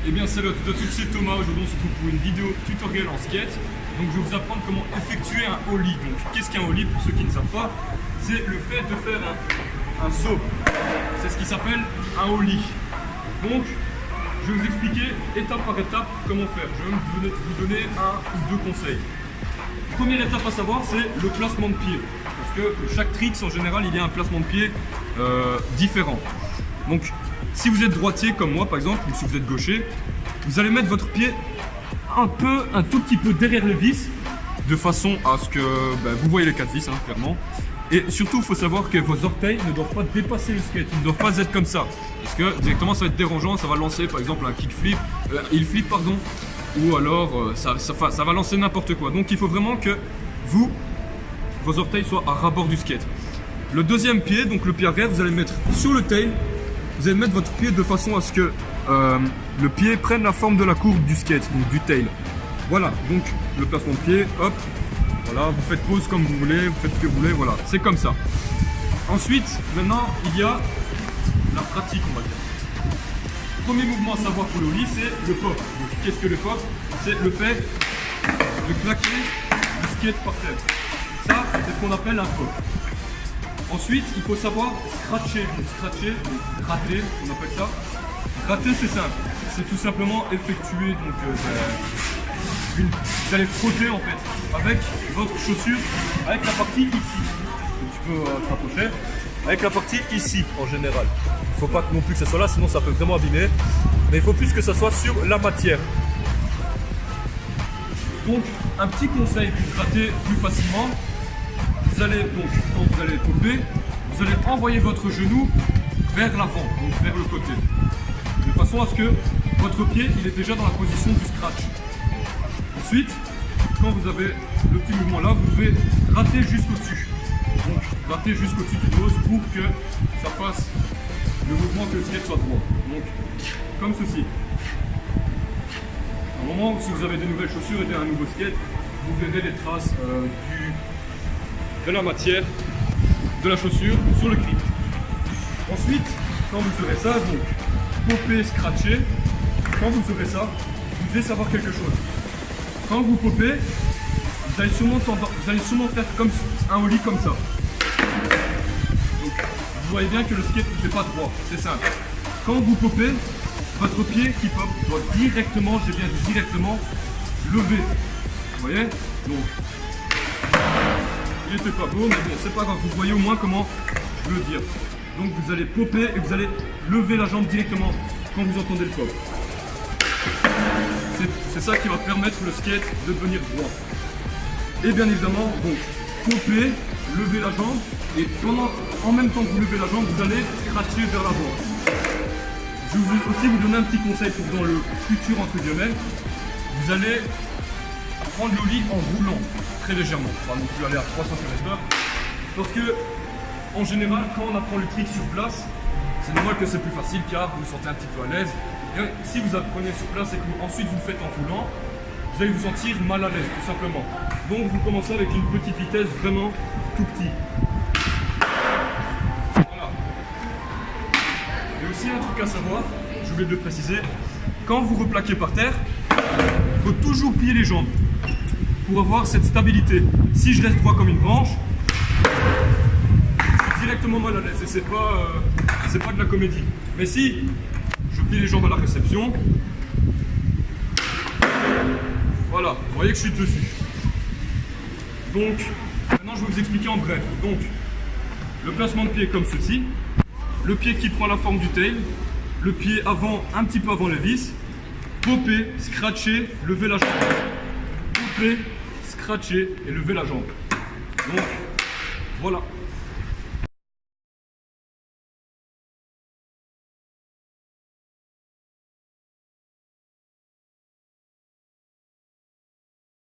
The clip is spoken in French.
Eh bien salut à toutes et à tous, c'est Thomas. Aujourd'hui on se retrouve pour une vidéo tutoriel en skate. Donc je vais vous apprendre comment effectuer un ollie. Donc qu'est-ce qu'un ollie pour ceux qui ne savent pas? C'est le fait de faire un saut. C'est ce qui s'appelle un ollie. Donc je vais vous expliquer étape par étape comment faire. Je vais vous donner un ou deux conseils. Première étape à savoir, c'est le placement de pied. Parce que chaque trick en général il y a un placement de pied différent. Donc si vous êtes droitier comme moi par exemple, ou si vous êtes gaucher, vous allez mettre votre pied un tout petit peu derrière le vis, de façon à ce que vous voyez les 4 vis, clairement. Et surtout, il faut savoir que vos orteils ne doivent pas dépasser le skate, ils ne doivent pas être comme ça. Parce que directement ça va être dérangeant, ça va lancer par exemple un kickflip, heel flip pardon, ou alors ça va lancer n'importe quoi. Donc il faut vraiment que vos orteils soient à ras-bord du skate. Le deuxième pied, donc le pied arrière, vous allez le mettre sur le tail. Vous allez mettre votre pied de façon à ce que le pied prenne la forme de la courbe du skate, donc du tail. Voilà, donc le placement de pied, hop, voilà, vous faites pause comme vous voulez, vous faites ce que vous voulez, voilà, c'est comme ça. Ensuite, maintenant, il y a la pratique, on va dire. Premier mouvement à savoir pour le ollie, c'est le pop. Donc, qu'est-ce que le pop? C'est le fait de claquer le skate par terre. Ça, c'est ce qu'on appelle un pop. Ensuite, il faut savoir scratcher. Donc, scratcher, donc gratter, on appelle ça. Gratter, c'est simple. C'est tout simplement effectuer. Donc, vous allez frotter en fait avec votre chaussure, avec la partie ici. Donc, tu peux te rapprocher. Avec la partie ici en général. Il ne faut pas non plus que ça soit là, sinon ça peut vraiment abîmer. Mais il faut plus que ça soit sur la matière. Donc, un petit conseil pour gratter plus facilement. Vous allez donc, quand vous allez popper, vous allez envoyer votre genou vers l'avant, donc vers le côté. De façon à ce que votre pied il est déjà dans la position du scratch. Ensuite, quand vous avez le petit mouvement là, vous devez gratter jusqu'au-dessus. Donc gratter jusqu'au-dessus du dos pour que ça fasse le mouvement que le skate soit droit. Donc comme ceci. À un moment, si vous avez des nouvelles chaussures et un nouveau skate, vous verrez les traces de la matière de la chaussure sur le grip. Ensuite, quand vous ferez ça, donc popper, scratcher, quand vous ferez ça, vous devez savoir quelque chose. Quand vous popez, vous allez sûrement faire comme un ollie comme ça. Donc, vous voyez bien que le skate ne fait pas droit, c'est simple. Quand vous popez, votre pied qui pop doit directement, j'ai bien dit directement, lever. Vous voyez? Donc, il n'était pas beau, mais bon, c'est pas grave, vous voyez au moins comment je veux dire. Donc vous allez popper et vous allez lever la jambe directement quand vous entendez le pop. C'est ça qui va permettre le skate de devenir droit. Et bien évidemment, donc, popper, lever la jambe, et en même temps que vous levez la jambe, vous allez scratcher vers l'avant. Je vais aussi vous donner un petit conseil pour dans le futur entre guillemets. Vous allez prendre l'ollie en roulant très légèrement, pas non plus aller à 300 km/h, parce que en général quand on apprend le trick sur place, c'est normal que c'est plus facile car vous vous sentez un petit peu à l'aise. Et si vous apprenez sur place et que ensuite vous le faites en roulant, vous allez vous sentir mal à l'aise tout simplement. Donc vous commencez avec une petite vitesse vraiment tout petit. Voilà. Et aussi un truc à savoir, j'ai oublié de le préciser, quand vous replaquez par terre, il faut toujours plier les jambes pour avoir cette stabilité. Si je reste droit comme une branche, je suis directement mal à l'aise et c'est pas de la comédie. Mais si je plie les jambes à la réception, voilà, vous voyez que je suis dessus. Donc, maintenant je vais vous expliquer en bref. Donc, le placement de pied comme ceci, le pied qui prend la forme du tail, le pied avant, un petit peu avant les vis, popper, scratcher, lever la jambe. Popper, scratcher et lever la jambe. Donc, voilà.